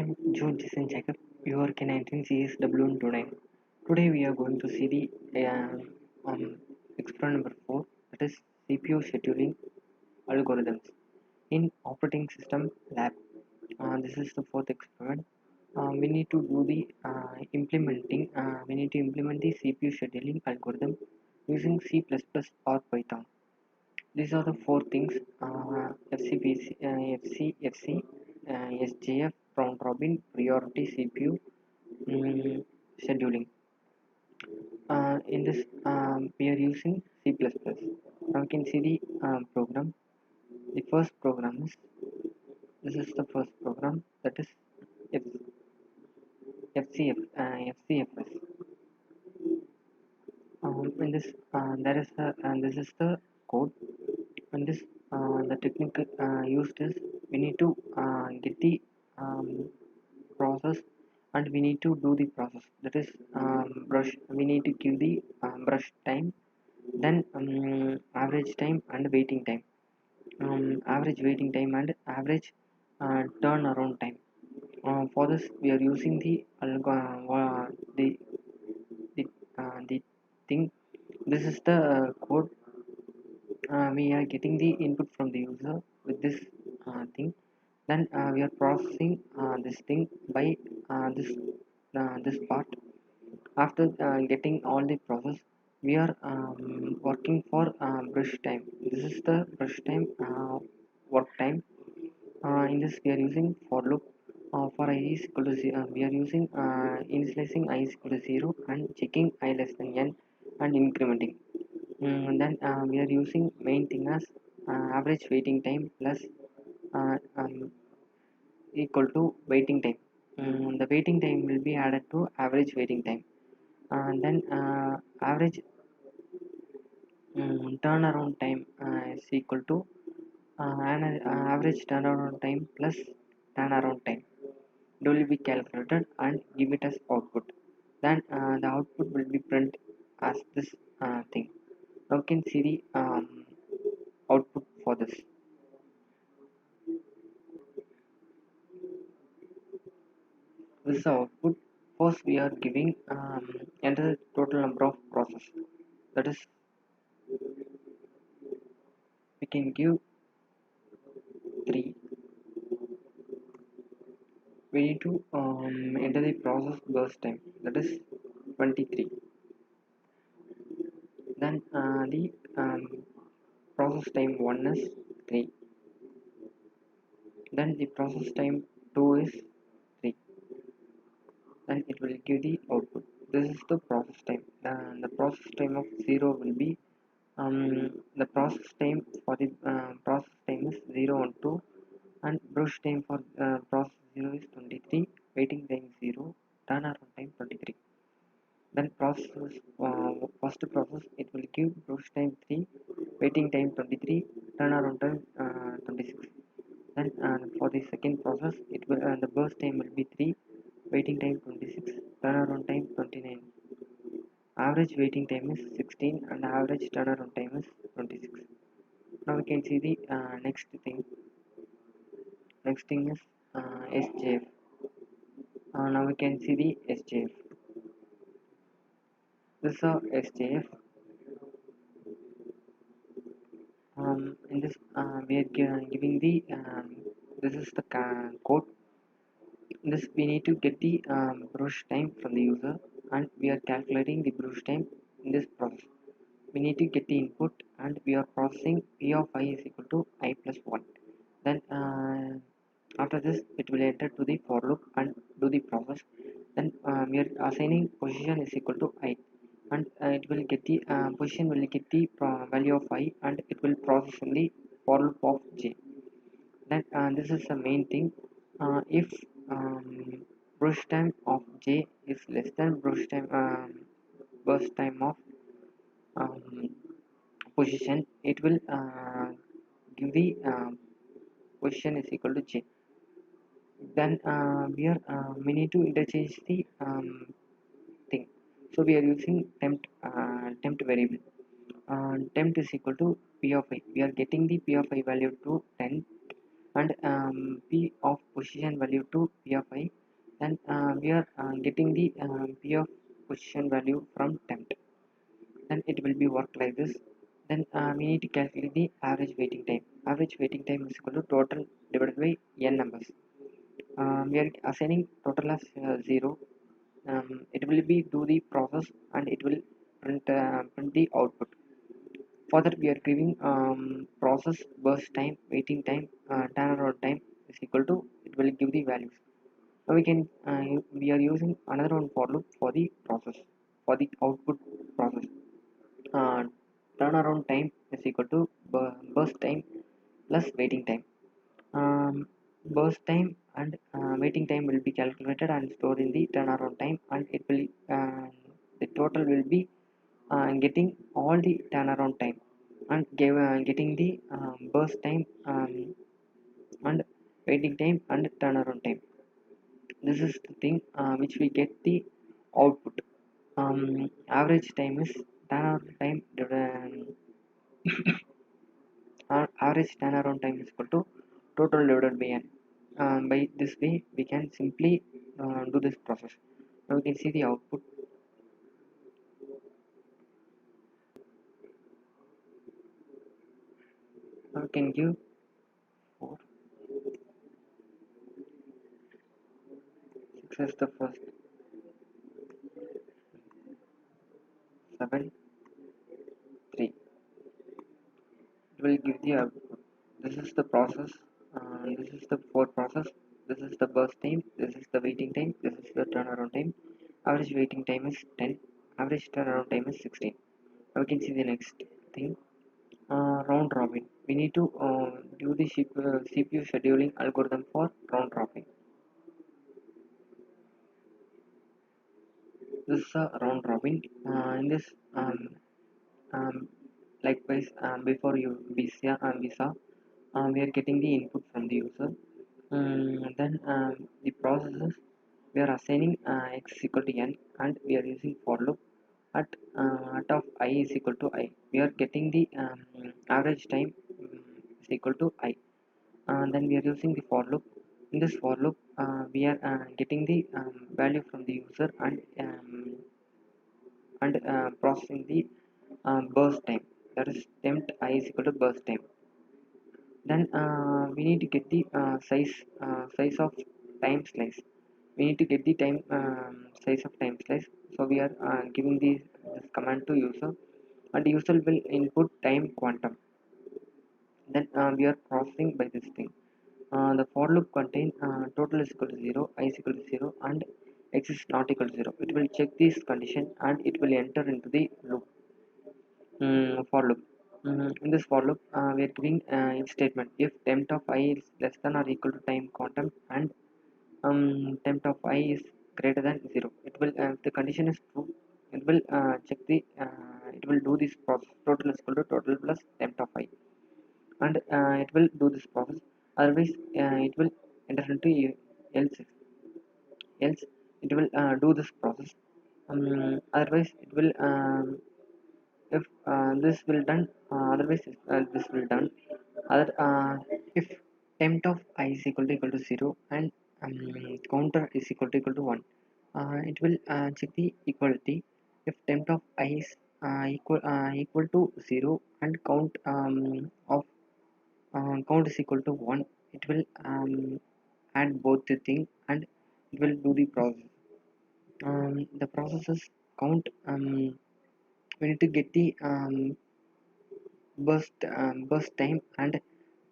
I'm June Jason Jacob, your K19 series W129. Today we are going to see the experiment number 4, that is CPU scheduling algorithms in operating system lab. This is the fourth experiment. We need to do the we need to implement the CPU scheduling algorithm using C++ or Python. These are the four things: FCPC, FCFC, SJF, round robin, priority CPU, scheduling. In this, we are using C++. Now we can see the program. The first program is this is the first program, that is F, FCF, FCFS. In this, there is a, and this is the code. And this, the technique used is we need to get the process, and we need to do the process, that is brush. We need to give the brush time, then average time and waiting time, average waiting time and average turnaround time. For this we are using the the, the thing. This is the code. We are getting the input from the user with this thing. Then we are processing this thing by this part. After getting all the process, we are working for brush time. This is the brush time, work time. In this we are using for loop. For I is equal to 0, we are using initializing I is equal to 0 and checking I less than n and incrementing. Then we are using main thing as average waiting time plus equal to waiting time. The waiting time will be added to average waiting time. Then average turnaround time is equal to average turnaround time plus turnaround time. It will be calculated and give it as output. Then the output will be print as this thing. Now you can see the output for this. This is the output. First we are giving enter the total number of process, that is we can give 3. We need to enter the process burst time, that is 23. Then the process time 1 is 3. Then the process time 2 is 3. Then it will give the output. This is the process time. The process time of 0 will be the process time for the process time is 0 and 2, and brush time for process 0 is 23, waiting time 0, turnaround time 23. Then process first process, it will give brush time 3, waiting time 23, turnaround time 26. Then for the second process, it will the burst time will be 3, waiting time 26, turnaround time 29. Average waiting time is 16 and average turnaround time is 26. Now we can see the next thing. Next thing is SJF. Now we can see the SJF. This is our SJF. In this we are giving the this is the code. In this we need to get the brush time from the user, and we are calculating the brush time in this process. We need to get the input, and we are processing P of I is equal to I plus 1. Then after this it will enter to the for loop and do the process. Then we are assigning position is equal to I, and it will get the position will get the value of I, and it will process in the for loop of j. Then this is the main thing. If brush time of j is less than brush time burst time of position, it will give the position is equal to j. Then we need to interchange the thing. So we are using temp variable. Temp is equal to p of I. We are getting the p of I value to 10, and p of position value to p of I. Then we are getting the p of position value from temp. Then it will be work like this. Then we need to calculate the average waiting time. Average waiting time is equal to total divided by n numbers. We are assigning total as 0. It will be do the process and it will print the output. For that we are giving process burst time, waiting time, turnaround time is equal to, it will give the values. Now we are using another one for loop for the process, for the output process. uh, Turnaround time is equal to burst time plus waiting time. um, Burst time and waiting time will be calculated and stored in the turnaround time, and it will the total will be getting all the turnaround time and getting the burst time and waiting time and turnaround time. This is the thing which we get the output. Average time is turnaround time average turnaround time is equal to total divided by n. By this way we can simply do this process. Now we can see the output. Now we can give 4, 6 as the first, 7, 3. It will give the output. This is the process. This is the for process. This is the burst time. This is the waiting time. This is the turnaround time. Average waiting time is 10. Average turnaround time is 16. Now we can see the next thing. Round robin. We need to do the CPU scheduling algorithm for round robin. This is a round robin. In this, um, likewise, before you visa, we are getting the input from the user. Then the processes, we are assigning x is equal to n, and we are using for loop at of I is equal to I. We are getting the average time is equal to I. Then we are using the for loop. In this for loop, we are getting the value from the user and processing the burst time. That is temp I is equal to burst time. Then we need to get the size of time slice. We need to get the time size of time slice. So we are giving this command to user, and user will input time quantum. Then we are processing by this thing. The for loop contain total is equal to 0, I is equal to 0, and x is not equal to 0. It will check this condition and it will enter into the loop. For loop. In this for loop, we are giving if statement. If temp of I is less than or equal to time quantum and temp of I is greater than 0, it will if the condition is true, it will check the it will do this process. Total is equal to total plus temp of I, and it will do this process. Otherwise, it will enter into else it will do this process. Otherwise, it will if this will done, otherwise this will done. Other if temp of I is equal to 0 and counter is equal to 1, it will check the equality. If temp of I is equal to 0 and count is equal to 1, it will add both the thing and it will do the process. The processes count. We need to get the burst time and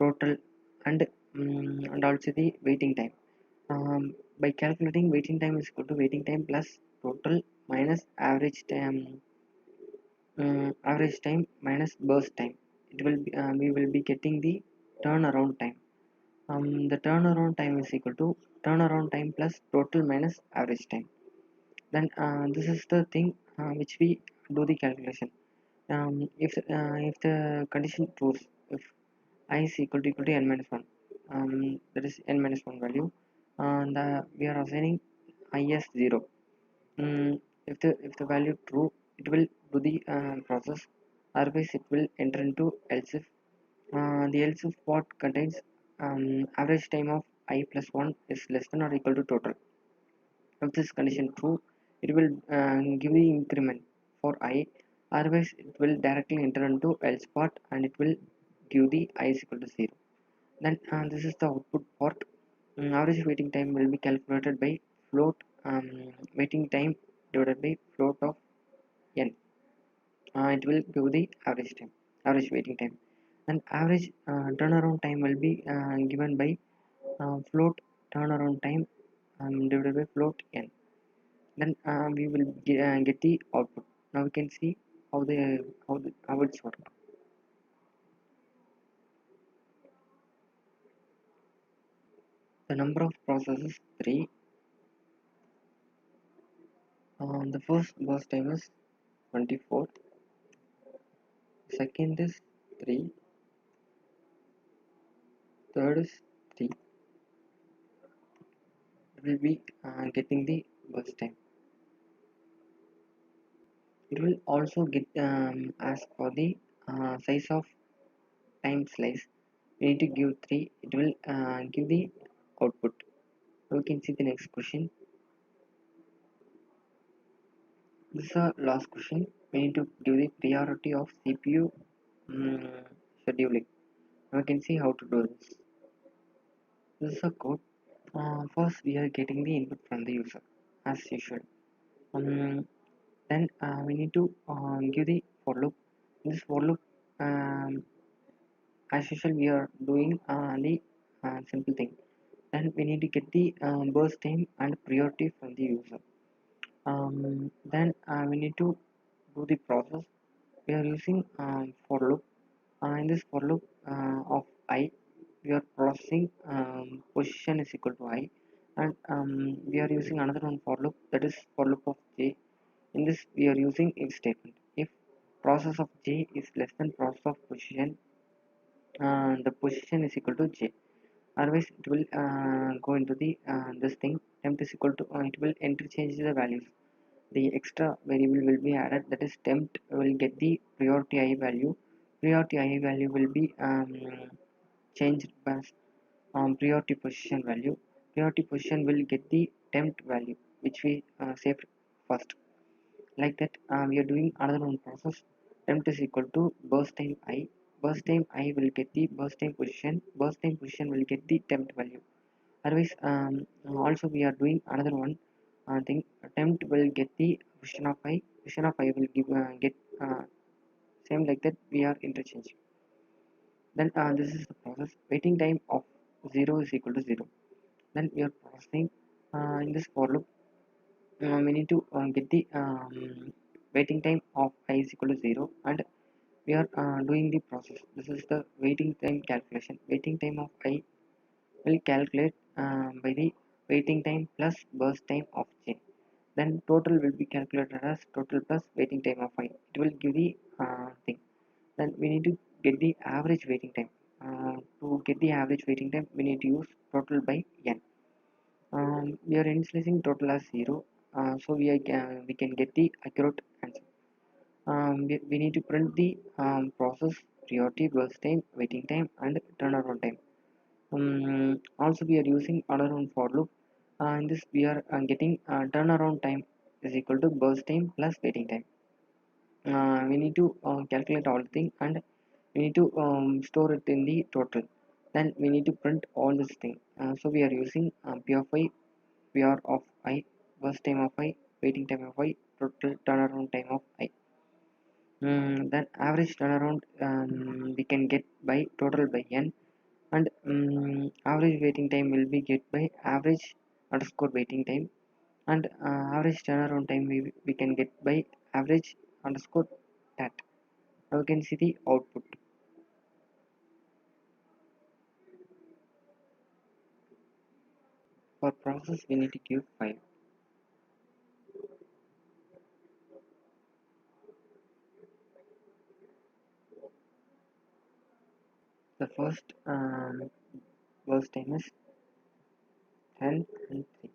total and also the waiting time. By calculating waiting time is equal to waiting time plus total minus average time minus burst time. It will be we will be getting the turnaround time. The turnaround time is equal to turnaround time plus total minus average time. Then this is the thing which we do the calculation. If the condition proves, if I is equal to n minus 1, that is n minus 1 value, and we are assigning I as 0. If the value true, it will do the process. Otherwise, it will enter into else if. The else if what contains average time of I plus 1 is less than or equal to total. If this condition true, it will give the increment for I, otherwise it will directly enter into else part and it will give the I is equal to 0. Then this is the output part. Average waiting time will be calculated by float waiting time divided by float of n. It will give the average waiting time. And average turnaround time will be given by float turnaround time divided by float n. Then we will get the output. Now we can see how it's work. The number of processes 3. The first burst time is 24. Second is 3. Third is 3. We will be getting the burst time. It will also get ask for the size of time slice. We need to give 3. It will give the output. We can see the next question. This is the last question. We need to give the priority of CPU scheduling. We can see how to do this. This is a code. First, we are getting the input from the user as usual. Then we need to give the for loop. In this for loop, as usual, we are doing the simple thing. Then we need to get the burst time and priority from the user. Then we need to do the process. We are using for loop. In this for loop of I, we are processing position is equal to I, and we are using another one for loop, that is for loop of j. In this we are using if statement. If process of j is less than process of position, the position is equal to j. Otherwise it will go into the this thing temp is equal to it will interchange the values. The extra variable will be added, that is temp will get the priority I value. Priority I value will be changed as priority position value. Priority position will get the temp value which we saved first. Like that we are doing another one process. Temp is equal to burst time I. Burst time I will get the burst time position. Burst time position will get the temp value. Otherwise also we are doing another one thing. Temp will get the position of I. Position of I will give get same like that we are interchanging. Then this is the process. Waiting time of 0 is equal to 0. Then we are processing in this for loop. We need to get the waiting time of I is equal to 0, and we are doing the process. This is the waiting time calculation. Waiting time of I will calculate by the waiting time plus burst time of j. Then total will be calculated as total plus waiting time of I. It will give the thing. Then we need to get the average waiting time. To get the average waiting time, we need to use total by n. We are initializing total as 0, so we can get the accurate answer. We need to print the process priority, burst time, waiting time, and turnaround time. Also, we are using another one for loop. In this, we are getting turnaround time is equal to burst time plus waiting time. We need to calculate all the thing, and we need to store it in the total. Then we need to print all this thing. So we are using p of I, pr of I, burst time of I, waiting time of I, total turnaround time of I. Then average turnaround we can get by total by n, and average waiting time will be get by average underscore waiting time, and average turnaround time we can get by average underscore that. Now we can see the output. For process we need to give 5. The first burst time is 10 and 3.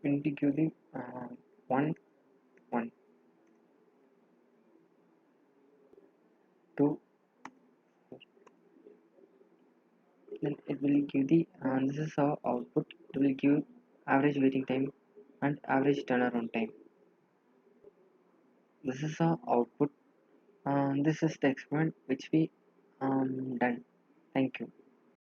We need to give the 1 1 2 then it will give the this is our output. It will give average waiting time and average turnaround time. This is our output. This is the experiment which we done. Thank you.